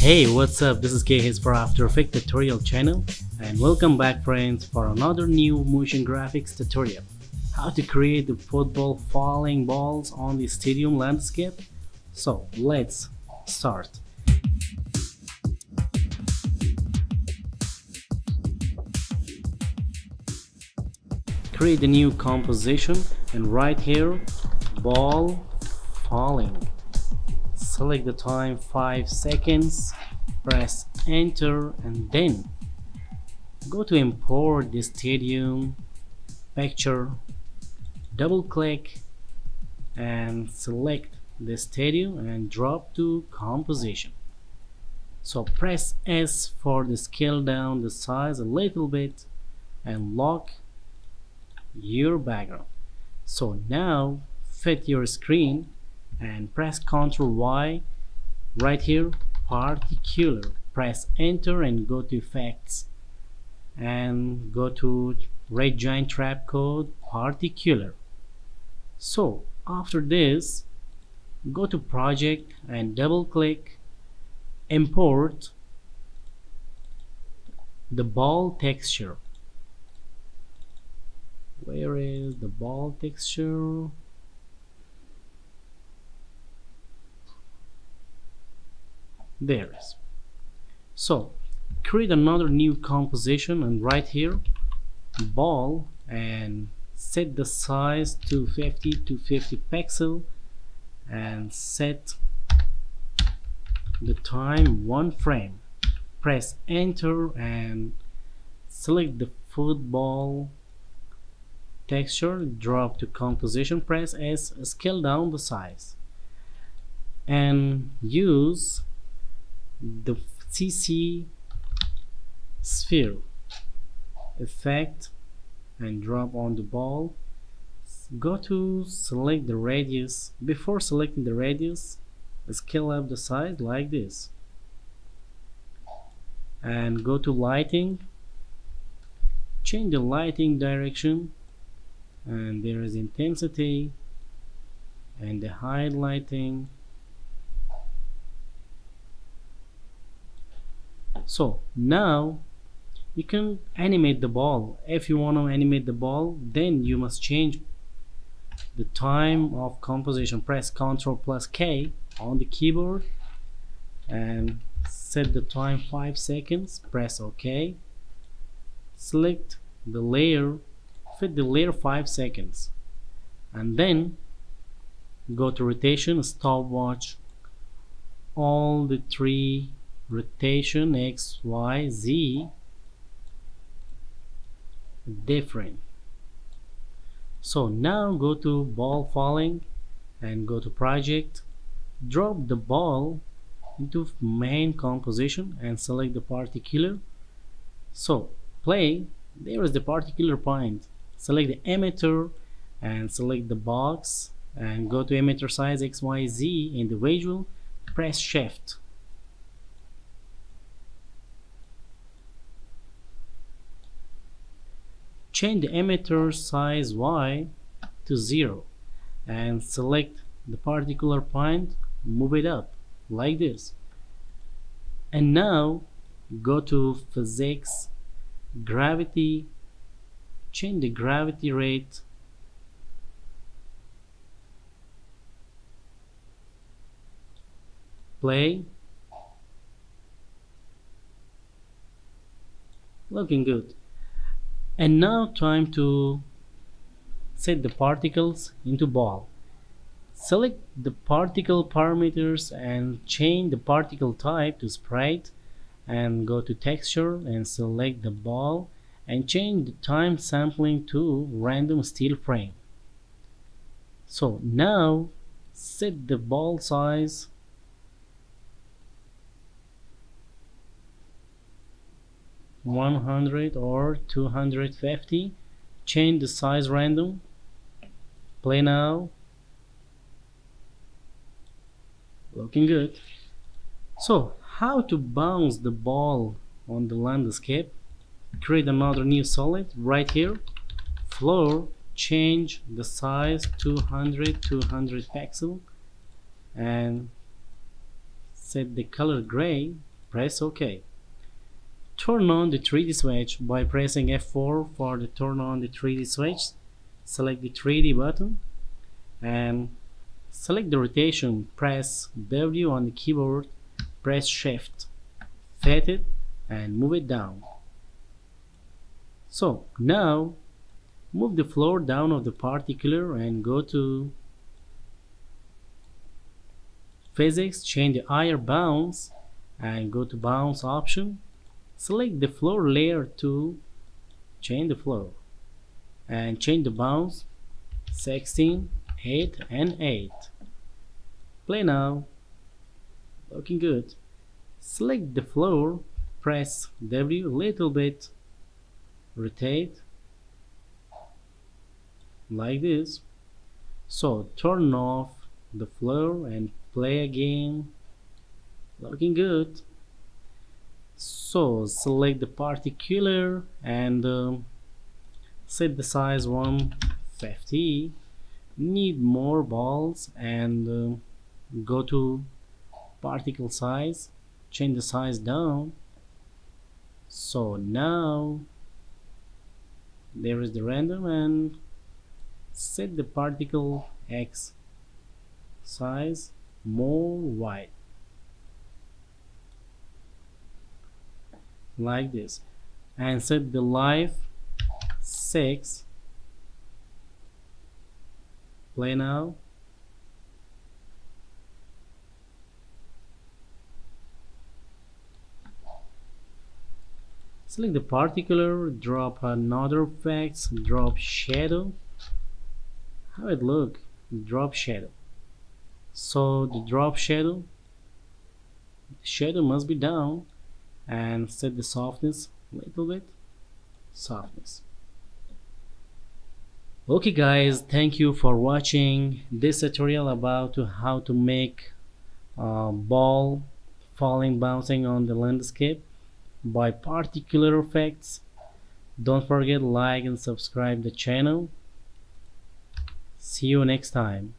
Hey, what's up? This is KH's for After Effects tutorial channel, and welcome back friends for another new motion graphics tutorial. How to create the football falling balls on the stadium landscape. So let's start. Create a new composition and right here, ball falling. Select the time 5 seconds, press enter, and then go to import the stadium picture, double click and select the stadium and drop to composition. So press S for the scale down the size a little bit and lock your background. So now fit your screen and press Ctrl Y right here, particular, press enter and go to effects and go to red giant trap code particular. So after this, go to project and double click, import the ball texture. Where is the ball texture? There it is. So create another new composition and right here, ball, and set the size to 50 pixel and set the time 1 frame. Press enter and select the football texture, drop to composition, press S, scale down the size and use the CC sphere effect and drop on the ball. Go to select the radius. Before selecting the radius, scale up the size like this and go to lighting, change the lighting direction, and there is intensity and the highlighting. So now you can animate the ball. If you want to animate the ball, then you must change the time of composition. Press Ctrl plus K on the keyboard and set the time 5 seconds. Press OK. Select the layer, fit the layer 5 seconds, and then go to rotation, stopwatch, all the 3 rotation X, Y, Z different. So now go to ball falling and go to project, drop the ball into main composition and select the particular. So play, there is the particular point. Select the emitter and select the box and go to emitter size XYZ individual, press shift. Change the emitter size Y to 0 and select the particular point, move it up like this. And now go to physics, gravity, change the gravity rate, play, looking good. And now time to set the particles into ball. Select the particle parameters and change the particle type to sprite and go to texture and select the ball and change the time sampling to random steel frame. So now set the ball size (100 or 250), change the size random, play now, looking good. So how to bounce the ball on the landscape? Create another new solid right here, floor, change the size 200 pixel and set the color gray press OK. Turn on the 3D switch by pressing F4 for the turn on the 3D switch. Select the 3D button and select the rotation. Press W on the keyboard, press Shift, fit it and move it down. So now move the floor down of the particular and go to Physics, change the higher bounce and go to bounce option. Select the floor layer to change the floor and change the bounce 16, 8 and 8. Play now. Looking good. Select the floor, press W, little bit, rotate like this. So turn off the floor and play again. Looking good. So select the particular and set the size 150. Need more balls and go to particle size, change the size down. So now there is the random and set the particle X size more wide like this and set the life 6. Play now. Select the particular, drop another effects, drop shadow. How it look? Drop shadow. So the drop shadow must be down and set the softness a little bit, softness. Okay guys, thank you for watching this tutorial about how to make a ball falling bouncing on the landscape by particular effects. Don't forget like and subscribe the channel. See you next time.